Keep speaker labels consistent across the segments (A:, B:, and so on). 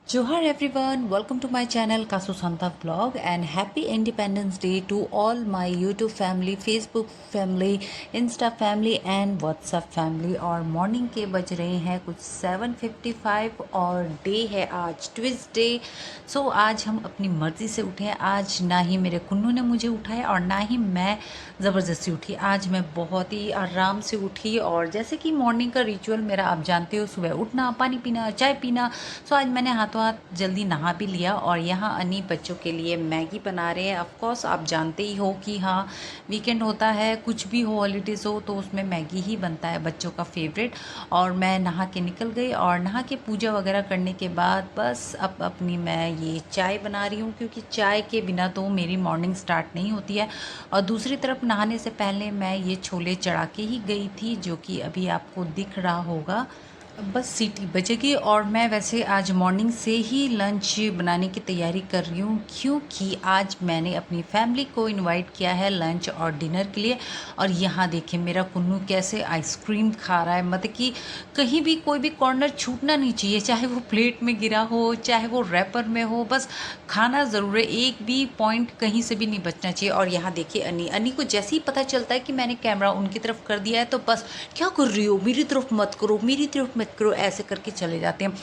A: Johar everyone, welcome to my channel Kasu Santa Vlog and happy Independence Day to all my YouTube family, Facebook family, Insta family and WhatsApp family। और morning के बज रहे हैं कुछ 7:55 और day है आज ट्यूसडे। सो आज हम अपनी मर्ज़ी से उठे हैं। आज ना ही मेरे कुन्नू ने मुझे उठाया और ना ही मैं ज़बरदस्ती उठी। आज मैं बहुत ही आराम से उठी और जैसे कि मॉर्निंग का रिचुअल मेरा आप जानते हो, सुबह उठना, पानी पीना, चाय पीना। सो आज मैंने हाथों हाथ जल्दी नहा भी लिया और यहाँ अनी बच्चों के लिए मैगी बना रहे हैं। ऑफ कोर्स आप जानते ही हो कि हाँ, वीकेंड होता है, कुछ भी हो, हॉलीडेज़ हो तो उसमें मैगी ही बनता है बच्चों का फेवरेट। और मैं नहा के निकल गई और नहा के पूजा वगैरह करने के बाद बस अब अपनी मैं ये चाय बना रही हूँ, क्योंकि चाय के बिना तो मेरी मॉर्निंग स्टार्ट नहीं होती है। और दूसरी तरफ नहाने से पहले मैं ये छोले चढ़ा के ही गई थी, जो कि अभी आपको दिख रहा होगा। बस सीटी बजेगी और मैं वैसे आज मॉर्निंग से ही लंच बनाने की तैयारी कर रही हूँ, क्योंकि आज मैंने अपनी फैमिली को इनवाइट किया है लंच और डिनर के लिए। और यहाँ देखिए मेरा कुन्नू कैसे आइसक्रीम खा रहा है, मतलब कि कहीं भी कोई भी कॉर्नर छूटना नहीं चाहिए, चाहे वो प्लेट में गिरा हो, चाहे वो रैपर में हो, बस खाना ज़रूर है, एक भी पॉइंट कहीं से भी नहीं बचना चाहिए। और यहाँ देखिए अनी अनी को जैसे ही पता चलता है कि मैंने कैमरा उनकी तरफ कर दिया है तो बस क्या कर रही हो, मेरी तरफ मत करो, मेरी तरफ मत करो, ऐसे करके चले जाते हैं।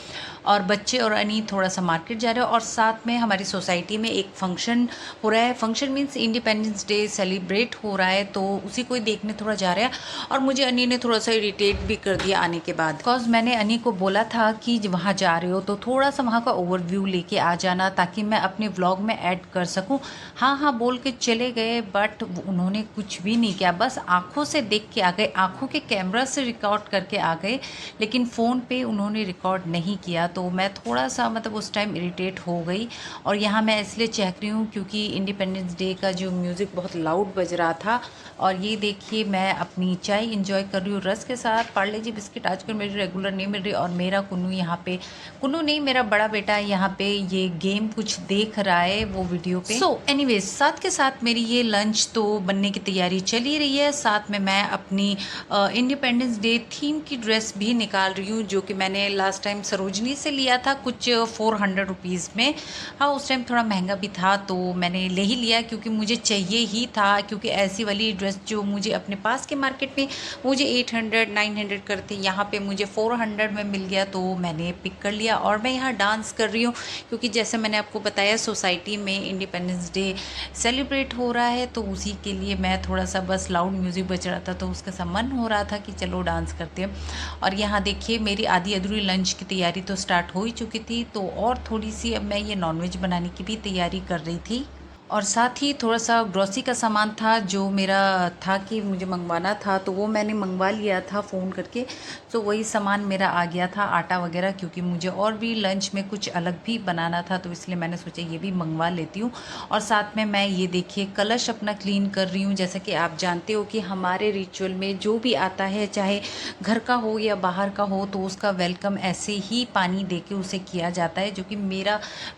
A: और बच्चे और अनी थोड़ा सा मार्केट जा रहे हैं और साथ में हमारी सोसाइटी में एक फंक्शन हो रहा है। Function means independence day celebrate हो रहा है, तो उसी को देखने थोड़ा जा रहे हैं। और मुझे अनी ने थोड़ा सा इरिटेट भी कर दिया आने के बाद, बिकॉज मैंने अनी को बोला था कि वहाँ जा रहे हो तो थोड़ा सा वहाँ का ओवरव्यू लेके आ जाना, ताकि मैं अपने व्लॉग में ऐड कर सकूँ। हाँ हाँ बोल के चले गए, बट उन्होंने कुछ भी नहीं किया, बस आंखों से देख के आ गए, आंखों के कैमरा से रिकॉर्ड करके आ गए, लेकिन फ़ोन पे उन्होंने रिकॉर्ड नहीं किया। तो मैं थोड़ा सा मतलब उस टाइम इरिटेट हो गई। और यहाँ मैं इसलिए चेक रही हूँ क्योंकि इंडिपेंडेंस डे का जो म्यूज़िक बहुत लाउड बज रहा था। और ये देखिए मैं अपनी चाय इंजॉय कर रही हूँ रस के साथ। पार्ले जी बिस्किट आजकल मेरी रेगुलर नहीं मिल रही और मेरा कुन्नू यहाँ पे, कुन्नू नहीं मेरा बड़ा बेटा यहाँ पे ये गेम कुछ देख रहा है वो वीडियो पे। सो एनीवेज साथ के साथ मेरी ये लंच तो बनने की तैयारी चल ही रही है। साथ में मैं अपनी इंडिपेंडेंस डे थीम की ड्रेस भी निकाल रही हूँ, जो कि मैंने लास्ट टाइम सरोजनी से लिया था कुछ 400 रुपीज़ में। हाँ उस टाइम थोड़ा महंगा भी था तो मैंने ले ही लिया, क्योंकि मुझे चाहिए ही था, क्योंकि ऐसी वाली ड्रेस जो मुझे अपने पास के मार्केट में मुझे 800-900 करते, यहाँ पे मुझे 400 में मिल गया, तो मैंने पिक कर लिया। और मैं यहाँ डांस कर रही हूँ क्योंकि जैसे मैंने आपको बताया सोसाइटी में इंडिपेंडेंस डे सेलिब्रेट हो रहा है, तो उसी के लिए मैं थोड़ा सा बस लाउड म्यूज़िक बज रहा था तो उसका सा मन हो रहा था कि चलो डांस करते हैं। और यहाँ देखिए मेरी आधी अधूरी लंच की तैयारी तो स्टार्ट हो ही चुकी थी, तो और थोड़ी सी अब मैं ये नॉनवेज बनाने की भी तैयारी कर रही थी। और साथ ही थोड़ा सा ग्रॉसरी का सामान था जो मेरा था कि मुझे मंगवाना था, तो वो मैंने मंगवा लिया था फ़ोन करके। तो वही सामान मेरा आ गया था, आटा वगैरह, क्योंकि मुझे और भी लंच में कुछ अलग भी बनाना था, तो इसलिए मैंने सोचा ये भी मंगवा लेती हूँ। और साथ में मैं ये देखिए कलश अपना क्लीन कर रही हूँ। जैसा कि आप जानते हो कि हमारे रिचुअल में जो भी आता है, चाहे घर का हो या बाहर का हो, तो उसका वेलकम ऐसे ही पानी दे के उसे किया जाता है, जो कि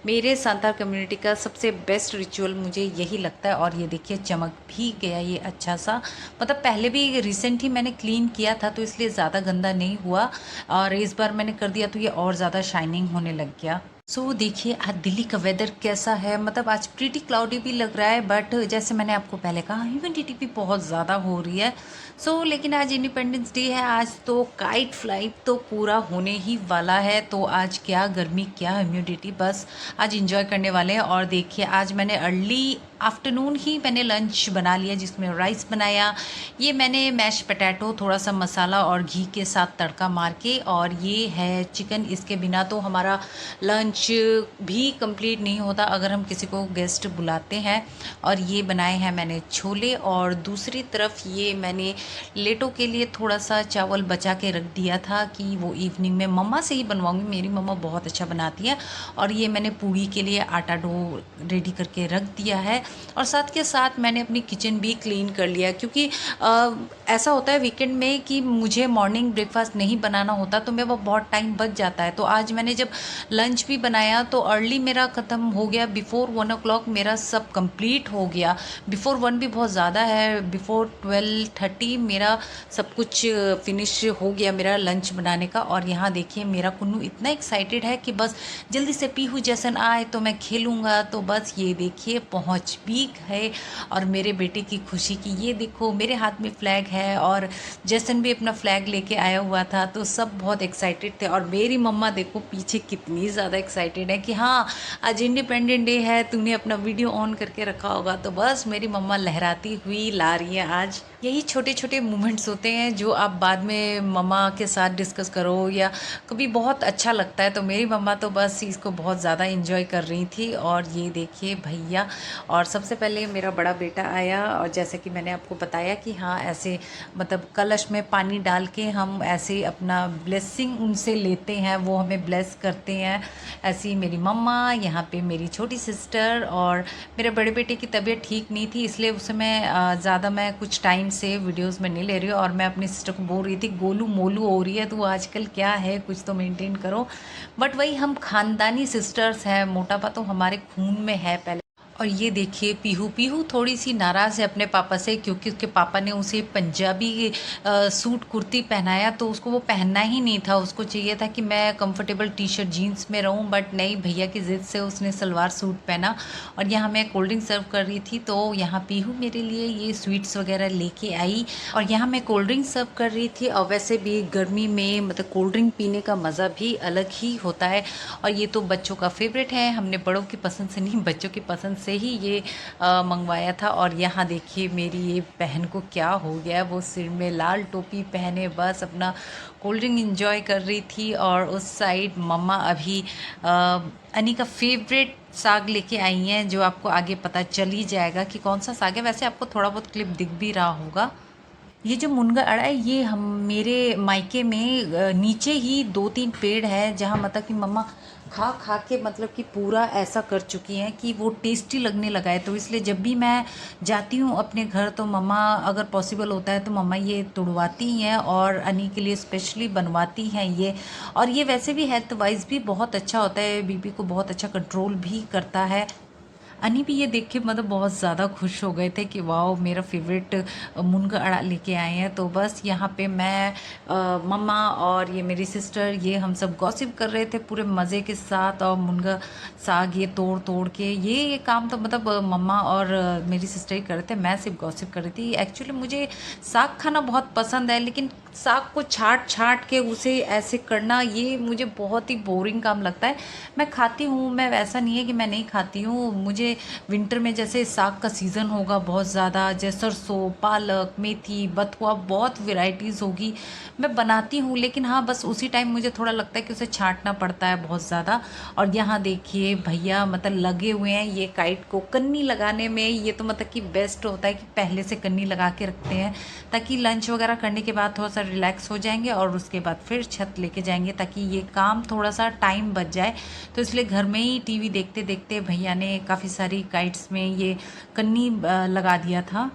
A: मेरे सांतार कम्युनिटी का सबसे बेस्ट रिचुअल मुझे यही लगता है। और ये देखिए चमक भी गया ये अच्छा सा, मतलब पहले भी रिसेंट ही मैंने क्लीन किया था तो इसलिए ज़्यादा गंदा नहीं हुआ, और इस बार मैंने कर दिया तो ये और ज़्यादा शाइनिंग होने लग गया। सो देखिए आज दिल्ली का वेदर कैसा है, मतलब आज प्रीटी क्लाउडी भी लग रहा है, बट जैसे मैंने आपको पहले कहा ह्यूमिडिटी भी बहुत ज़्यादा हो रही है। सो लेकिन आज इंडिपेंडेंस डे है, आज तो काइट फ्लाइट तो पूरा होने ही वाला है, तो आज क्या गर्मी क्या ह्यूमिडिटी, बस आज इंजॉय करने वाले हैं। और देखिए आज मैंने अर्ली आफ्टरनून ही मैंने लंच बना लिया, जिसमें राइस बनाया, ये मैंने मैश पोटैटो थोड़ा सा मसाला और घी के साथ तड़का मार के, और ये है चिकन। इसके बिना तो हमारा लंच भी कंप्लीट नहीं होता अगर हम किसी को गेस्ट बुलाते हैं। और ये बनाए हैं मैंने छोले, और दूसरी तरफ ये मैंने लेटों के लिए थोड़ा सा चावल बचा के रख दिया था कि वो इवनिंग में मम्मा से ही बनवाऊंगी, मेरी मम्मा बहुत अच्छा बनाती है। और ये मैंने पूड़ी के लिए आटा डो रेडी करके रख दिया है। और साथ के साथ मैंने अपनी किचन भी क्लीन कर लिया, क्योंकि ऐसा होता है वीकेंड में कि मुझे मॉर्निंग ब्रेकफास्ट नहीं बनाना होता, तो मैं वो बहुत टाइम बच जाता है। तो आज मैंने जब लंच भी बनाया तो अर्ली मेरा ख़त्म हो गया, बिफ़ोर 1 o'clock मेरा सब कंप्लीट हो गया। बिफ़ोर 1 भी बहुत ज़्यादा है, बिफ़ोर 12:30 मेरा सब कुछ फिनिश हो गया मेरा लंच बनाने का। और यहाँ देखिए मेरा कुन्नू इतना एक्साइटेड है कि बस जल्दी से पीहू जैसन आए तो मैं खेलूँगा। तो बस ये देखिए पहुँच भी गए। और मेरे बेटे की खुशी की ये देखो, मेरे हाथ में फ़्लैग है और जैसन भी अपना फ़्लैग लेके आया हुआ था, तो सब बहुत एक्साइटेड थे। और मेरी मम्मा देखो पीछे कितनी ज़्यादा एक्साइटेड है कि हाँ आज इंडिपेंडेंट डे है, तूने अपना वीडियो ऑन करके रखा होगा। तो बस मेरी मम्मा लहराती हुई ला रही है आज। यही छोटे छोटे मोमेंट्स होते हैं जो आप बाद में मम्मा के साथ डिस्कस करो या कभी बहुत अच्छा लगता है। तो मेरी मम्मा तो बस इसको बहुत ज़्यादा इंजॉय कर रही थी। और ये देखिए भैया, और सबसे पहले मेरा बड़ा बेटा आया। और जैसे कि मैंने आपको बताया कि हाँ ऐसे मतलब कलश में पानी डाल के हम ऐसे अपना ब्लेसिंग उनसे लेते हैं, वो हमें ब्लेस करते हैं। ऐसी मेरी मम्मा, यहाँ पे मेरी छोटी सिस्टर। और मेरे बड़े बेटे की तबीयत ठीक नहीं थी, इसलिए उस समय ज़्यादा मैं कुछ टाइम से वीडियोस में नहीं ले रही हूँ। और मैं अपनी सिस्टर को बोल रही थी गोलू मोलू हो रही है तो आजकल क्या है, कुछ तो मेंटेन करो। बट वही हम खानदानी सिस्टर्स हैं, मोटापा तो हमारे खून में है पहले। और ये देखिए पीहू पीहू थोड़ी सी नाराज़ है अपने पापा से, क्योंकि उसके पापा ने उसे पंजाबी सूट कुर्ती पहनाया तो उसको वो पहनना ही नहीं था। उसको चाहिए था कि मैं कंफर्टेबल टी शर्ट जीन्स में रहूं, बट नहीं, भैया की ज़िद से उसने सलवार सूट पहना। और यहाँ मैं कोल्ड ड्रिंक सर्व कर रही थी तो यहाँ पीहू मेरे लिए ये स्वीट्स वगैरह लेके आई। और यहाँ मैं कोल्ड ड्रिंक सर्व कर रही थी। और वैसे भी गर्मी में मतलब कोल्ड ड्रिंक पीने का मज़ा भी अलग ही होता है। और ये तो बच्चों का फेवरेट है, हमने बड़ों की पसंद से नहीं, बच्चों की पसंद से ही ये मंगवाया था। और यहाँ देखिए मेरी ये बहन को क्या हो गया, वो सिर में लाल टोपी पहने बस अपना कोल्ड ड्रिंक इंजॉय कर रही थी। और उस साइड मम्मा अभी अनी का फेवरेट साग लेके आई हैं, जो आपको आगे पता चल ही जाएगा कि कौन सा साग है। वैसे आपको थोड़ा बहुत क्लिप दिख भी रहा होगा। ये जो मुनगा अड़ा है ये हम मेरे मायके में नीचे ही 2-3 पेड़ है, जहाँ मतलब कि मम्मा खा खा के मतलब कि पूरा ऐसा कर चुकी हैं कि वो टेस्टी लगने लगा है। तो इसलिए जब भी मैं जाती हूँ अपने घर तो मम्मा अगर पॉसिबल होता है तो मम्मा ये तुड़वाती हैं और अनी के लिए स्पेशली बनवाती हैं ये। और ये वैसे भी हेल्थ वाइज भी बहुत अच्छा होता है, बीपी को बहुत अच्छा कंट्रोल भी करता है। अनी भी ये देख के मतलब बहुत ज़्यादा खुश हो गए थे कि वाओ मेरा फेवरेट मुनगा अड़ा लेके आए हैं। तो बस यहाँ पे मैं मम्मा और ये मेरी सिस्टर ये हम सब गॉसिप कर रहे थे पूरे मज़े के साथ। और मुनगा साग ये तोड़ तोड़ के ये काम तो मतलब मम्मा और मेरी सिस्टर ही कर रहे थे, मैं सिर्फ गॉसिप कर रही थी। एक्चुअली मुझे साग खाना बहुत पसंद है, लेकिन साग को छाट छाट के उसे ऐसे करना ये मुझे बहुत ही बोरिंग काम लगता है। मैं खाती हूँ, मैं वैसा नहीं है कि मैं नहीं खाती हूँ। मुझे विंटर में जैसे साग का सीज़न होगा बहुत ज़्यादा, जैसे सरसों, पालक, मेथी, बथुआ, बहुत वैरायटीज़ होगी, मैं बनाती हूँ। लेकिन हाँ बस उसी टाइम मुझे थोड़ा लगता है कि उसे छांटना पड़ता है बहुत ज़्यादा। और यहाँ देखिए भैया मतलब लगे हुए हैं ये काइट को कन्नी लगाने में। ये तो मतलब कि बेस्ट होता है कि पहले से कन्नी लगा के रखते हैं, ताकि लंच वगैरह करने के बाद थोड़ा सा रिलैक्स हो जाएंगे और उसके बाद फिर छत लेके जाएंगे, ताकि ये काम थोड़ा सा टाइम बच जाए। तो इसलिए घर में ही टीवी देखते देखते भैया ने काफ़ी सारी काइट्स में ये कन्नी लगा दिया था।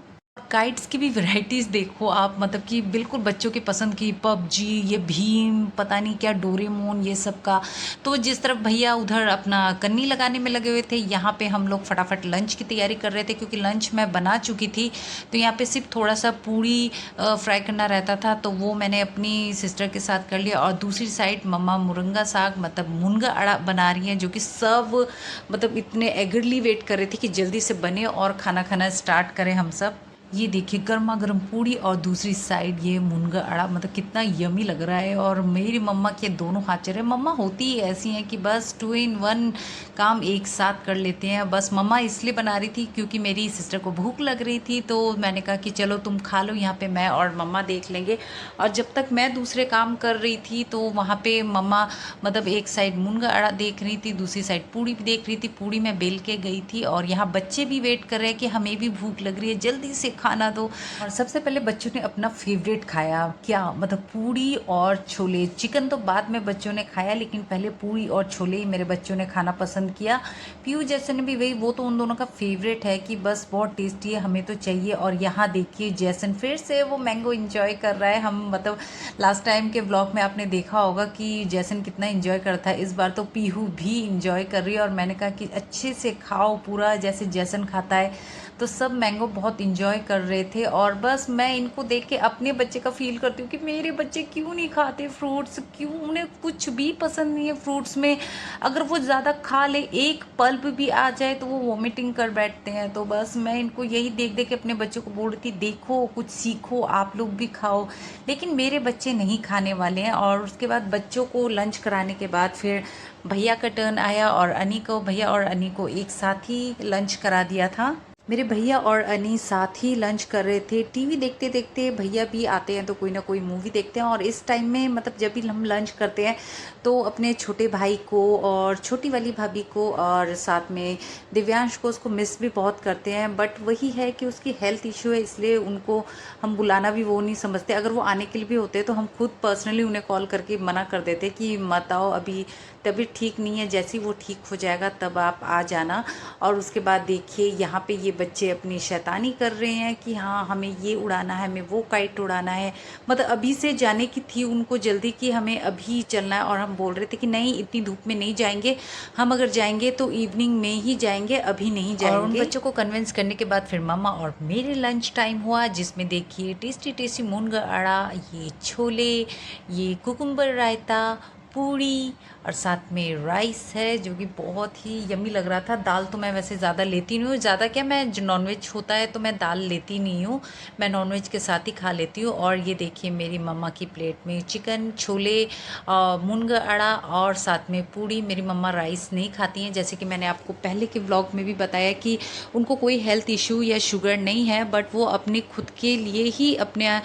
A: काइट्स की भी वैरायटीज़ देखो आप, मतलब कि बिल्कुल बच्चों की पसंद की, पबजी, ये भीम, पता नहीं क्या डोरेमोन, ये सब का। तो जिस तरफ भैया उधर अपना कन्नी लगाने में लगे हुए थे, यहाँ पे हम लोग फटाफट लंच की तैयारी कर रहे थे, क्योंकि लंच मैं बना चुकी थी। तो यहाँ पे सिर्फ थोड़ा सा पूड़ी फ्राई करना रहता था, तो वो मैंने अपनी सिस्टर के साथ कर लिया। और दूसरी साइड मम्मा मुरंगा साग मतलब मुनगा अड़ा बना रही हैं, जो कि सब मतलब इतने एगरली वेट कर रहे थे कि जल्दी से बने और खाना खाना स्टार्ट करें हम सब। ये देखिए गर्मा गर्म पूड़ी और दूसरी साइड ये मुनगा अड़ा, मतलब कितना यमी लग रहा है। और मेरी मम्मा के दोनों हाथ चल रहे हैं। मम्मा होती ही ऐसी हैं कि बस 2 in 1 काम एक साथ कर लेते हैं। बस मम्मा इसलिए बना रही थी क्योंकि मेरी सिस्टर को भूख लग रही थी, तो मैंने कहा कि चलो तुम खा लो, यहाँ पे मैं और मम्मा देख लेंगे। और जब तक मैं दूसरे काम कर रही थी तो वहाँ पे मम्मा मतलब एक साइड मुनगा अड़ा देख रही थी, दूसरी साइड पूड़ी भी देख रही थी। पूड़ी मैं बेल के गई थी और यहाँ बच्चे भी वेट कर रहे हैं कि हमें भी भूख लग रही है, जल्दी से खाना दो। और सबसे पहले बच्चों ने अपना फेवरेट खाया, क्या मतलब पूड़ी और छोले। चिकन तो बाद में बच्चों ने खाया, लेकिन पहले पूड़ी और छोले ही मेरे बच्चों ने खाना पसंद किया। पीयू जैसन ने भी वही, वो तो उन दोनों का फेवरेट है कि बस बहुत टेस्टी है, हमें तो चाहिए। और यहाँ देखिए जैसन फिर से वो मैंगो इंजॉय कर रहा है। हम मतलब लास्ट टाइम के व्लॉग में आपने देखा होगा कि जैसन कितना इंजॉय करता है, इस बार तो पीहू भी इंजॉय कर रही है। और मैंने कहा कि अच्छे से खाओ पूरा, जैसे जैसन खाता है। तो सब मैंगो बहुत इंजॉय कर रहे थे। और बस मैं इनको देख के अपने बच्चे का फील करती हूँ कि मेरे बच्चे क्यों नहीं खाते फ्रूट्स, क्यों उन्हें कुछ भी पसंद नहीं है फ्रूट्स में। अगर वो ज़्यादा खा ले, एक पल्प भी आ जाए तो वो वॉमिटिंग कर बैठते हैं। तो बस मैं इनको यही देख देख के अपने बच्चों को बोल रही थी, देखो कुछ सीखो, आप लोग भी खाओ। लेकिन मेरे बच्चे नहीं खाने वाले हैं। और उसके बाद बच्चों को लंच कराने के बाद फिर भैया का टर्न आया, और भैया और अनी को एक साथ ही लंच करा दिया था। मेरे भैया और अनी साथ ही लंच कर रहे थे। टीवी देखते देखते भैया भी आते हैं तो कोई ना कोई मूवी देखते हैं। और इस टाइम में मतलब जब भी हम लंच करते हैं तो अपने छोटे भाई को और छोटी वाली भाभी को और साथ में दिव्यांश को, उसको मिस भी बहुत करते हैं। बट वही है कि उसकी हेल्थ इशू है, इसलिए उनको हम बुलाना भी वो नहीं समझते। अगर वो आने के लिए भी होते तो हम खुद पर्सनली उन्हें कॉल करके मना कर देते कि मत आओ, अभी तबीयत ठीक नहीं है, जैसे ही वो ठीक हो जाएगा तब आप आ जाना। और उसके बाद देखिए यहाँ पे ये बच्चे अपनी शैतानी कर रहे हैं कि हाँ हमें ये उड़ाना है, हमें वो काइट उड़ाना है। मतलब अभी से जाने की थी उनको जल्दी कि हमें अभी चलना है। और हम बोल रहे थे कि नहीं, इतनी धूप में नहीं जाएंगे, हम अगर जाएंगे तो इवनिंग में ही जाएंगे, अभी नहीं जाएंगे। और उन बच्चों को कन्विंस करने के बाद फिर मम्मा और मेरे लंच टाइम हुआ, जिसमें देखिए टेस्टी टेस्टी मूंग अड़ा, ये छोले, ये कुकुम्बर रायता, पूड़ी और साथ में राइस है जो कि बहुत ही यमी लग रहा था। दाल तो मैं वैसे ज़्यादा लेती नहीं हूँ, ज़्यादा क्या, मैं जो नॉनवेज होता है तो मैं दाल लेती नहीं हूँ, मैं नॉनवेज के साथ ही खा लेती हूँ। और ये देखिए मेरी मम्मा की प्लेट में चिकन, छोले, मूंग अड़ा और साथ में पूड़ी। मेरी मम्मा राइस नहीं खाती हैं, जैसे कि मैंने आपको पहले के व्लॉग में भी बताया कि उनको कोई हेल्थ इशू या शुगर नहीं है, बट वो अपने खुद के लिए ही, अपने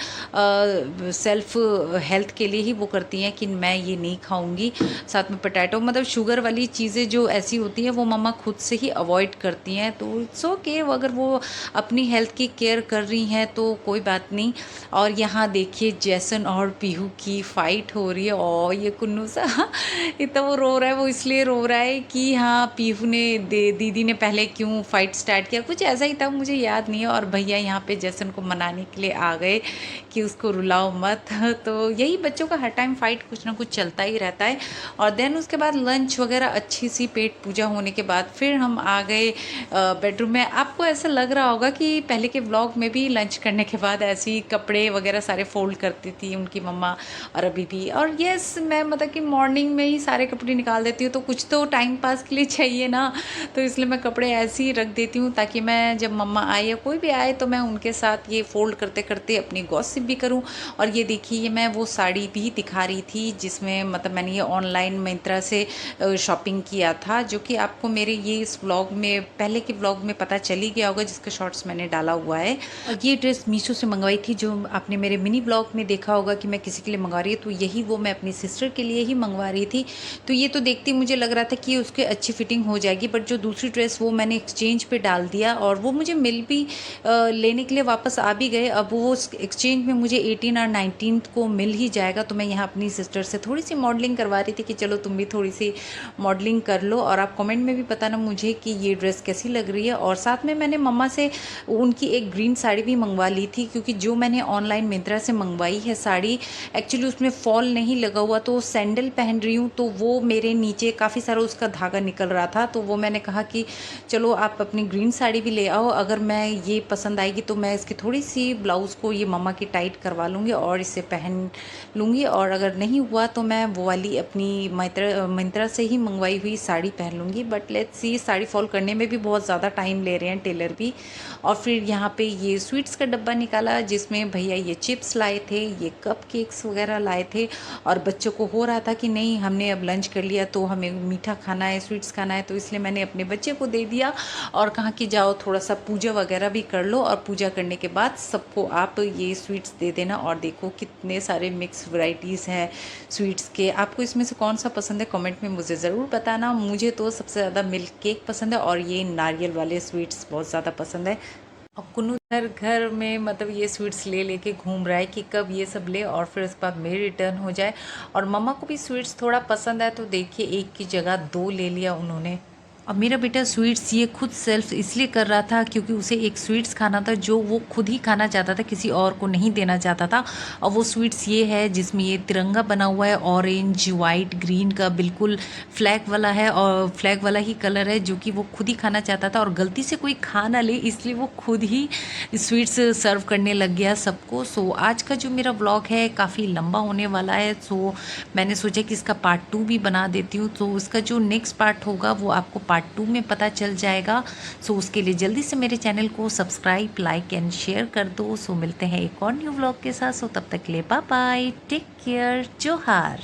A: सेल्फ हेल्थ के लिए ही वो करती हैं कि मैं ये नहीं खाऊंगी। साथ में पोटैटो, मतलब शुगर वाली चीज़ें जो ऐसी होती हैं वो मम्मा खुद से ही अवॉइड करती हैं। तो इट्स ओके, अगर वो अपनी हेल्थ की केयर कर रही हैं तो कोई बात नहीं। और यहाँ देखिए जैसन और पीहू की फ़ाइट हो रही है। और ये कुन्नू सा इतना वो रो रहा है, वो इसलिए रो रहा है कि हाँ पीहू ने दीदी ने पहले क्यों फ़ाइट स्टार्ट किया, कुछ ऐसा ही था, मुझे याद नहीं है। और भैया यहाँ पे जैसन को मनाने के लिए आ गए कि उसको रुलाओ मत। तो यही बच्चों का हर टाइम फ़ाइट कुछ ना कुछ चलता ही रहता है। और देन उसके बाद लंच वगैरह अच्छी सी पेट पूजा होने के बाद फिर हम आ गए बेडरूम में। आपको ऐसा लग रहा होगा कि पहले के व्लॉग में भी लंच करने के बाद ऐसे ही कपड़े वगैरह सारे फोल्ड करती थी उनकी मम्मा, और अभी भी। और यस, मैं मतलब कि मॉर्निंग में ही सारे कपड़े निकाल देती हूँ, तो कुछ तो टाइम पास के लिए चाहिए ना, तो इसलिए मैं कपड़े ऐसे ही रख देती हूँ ताकि मैं जब मम्मा आए या कोई भी आए तो मैं उनके साथ ये फोल्ड करते करते अपनी गॉसिप भी करूँ। और ये देखिए ये मैं वो साड़ी भी दिखा रही थी जिसमें मतलब मैंने ये ऑनलाइन मिंत्रा से शॉपिंग किया था, जो कि आपको मेरे ये इस व्लॉग में, पहले के व्लॉग में पता चल ही गया होगा, जिसका शॉर्ट्स मैंने डाला हुआ है। और ये ड्रेस मीशो से मंगवाई थी, जो आपने मेरे मिनी व्लॉग में देखा होगा कि मैं किसी के लिए मंगवा रही हूँ, तो यही वो मैं अपनी सिस्टर के लिए ही मंगवा रही थी। तो ये तो देखती मुझे लग रहा था कि उसके अच्छी फिटिंग हो जाएगी, बट जो दूसरी ड्रेस वो मैंने एक्सचेंज पे डाल दिया, और वो मुझे मिल भी लेने के लिए वापस आ भी गए। अब वो एक्सचेंज में मुझे 18 और 19 को मिल ही जाएगा। तो मैं यहाँ अपनी सिस्टर से थोड़ी सी मॉडलिंग करवा रही थी कि चलो तुम भी थोड़ी सी मॉडलिंग कर लो, और आप कमेंट में भी बताना मुझे कि ये ड्रेस कैसी लग रही है। और साथ में मैंने मम्मा से उनकी एक ग्रीन साड़ी भी मंगवा ली थी, क्योंकि जो मैंने ऑनलाइन मिंत्रा से मंगवाई है साड़ी, एक्चुअली उसमें फॉल नहीं लगा हुआ, तो सैंडल पहन रही हूँ तो वो मेरे नीचे काफ़ी सारा उसका धागा निकल रहा था। तो वो मैंने कहा कि चलो आप अपनी ग्रीन साड़ी भी ले आओ, अगर मैं ये पसंद आएगी तो मैं इसकी थोड़ी सी ब्लाउज़ को ये मम्मा की टाइट करवा लूँगी और इसे पहन लूँगी, और अगर नहीं हुआ तो मैं वो वाली अपनी मिंत्रा से ही मंगवाई हुई साड़ी पहन लूँगी। But let's see, sari fall करने में भी बहुत ज़्यादा टाइम ले रहे हैं टेलर भी। और फिर यहाँ पे ये स्वीट्स का डब्बा निकाला, जिसमें भैया ये चिप्स लाए थे, ये कप केक्स वगैरह लाए थे, और बच्चों को हो रहा था कि नहीं हमने अब लंच कर लिया तो हमें मीठा खाना है, स्वीट्स खाना है, तो इसलिए मैंने अपने बच्चे को दे दिया और कहा कि जाओ थोड़ा सा पूजा वगैरह भी कर लो, और पूजा करने के बाद सबको आप ये स्वीट्स दे देना। और देखो कितने सारे मिक्स वैरायटीज़ हैं स्वीट्स के, आपको इसमें से कौन सा पसंद है कमेंट में मुझे ज़रूर बताना। मुझे तो सबसे ज़्यादा मिल्क केक पसंद है और ये नारियल वाले स्वीट्स बहुत ज़्यादा पसंद है। और कुन्नू घर घर में मतलब ये स्वीट्स ले लेके घूम रहा है कि कब ये सब ले और फिर उसके बाद मेरी रिटर्न हो जाए। और मम्मा को भी स्वीट्स थोड़ा पसंद है तो देखिए एक की जगह दो ले लिया उन्होंने। और मेरा बेटा स्वीट्स ये खुद सेल्फ इसलिए कर रहा था क्योंकि उसे एक स्वीट्स खाना था जो वो खुद ही खाना चाहता था, किसी और को नहीं देना चाहता था। और वो स्वीट्स ये है जिसमें ये तिरंगा बना हुआ है, ऑरेंज वाइट ग्रीन का, बिल्कुल फ्लैग वाला है और फ्लैग वाला ही कलर है, जो कि वो खुद ही खाना चाहता था। और गलती से कोई खा ना ले इसलिए वो खुद ही स्वीट्स सर्व करने लग गया सबको। सो आज का जो मेरा व्लॉग है काफ़ी लंबा होने वाला है, सो मैंने सोचा कि इसका पार्ट 2 भी बना देती हूँ। तो इसका जो नेक्स्ट पार्ट होगा वो आपको पार्ट 2 में पता चल जाएगा। सो उसके लिए जल्दी से मेरे चैनल को सब्सक्राइब लाइक एंड शेयर कर दो। सो मिलते हैं एक और न्यू व्लॉग के साथ। सो तब तक के लिए बाय बाय, टेक केयर, जोहार।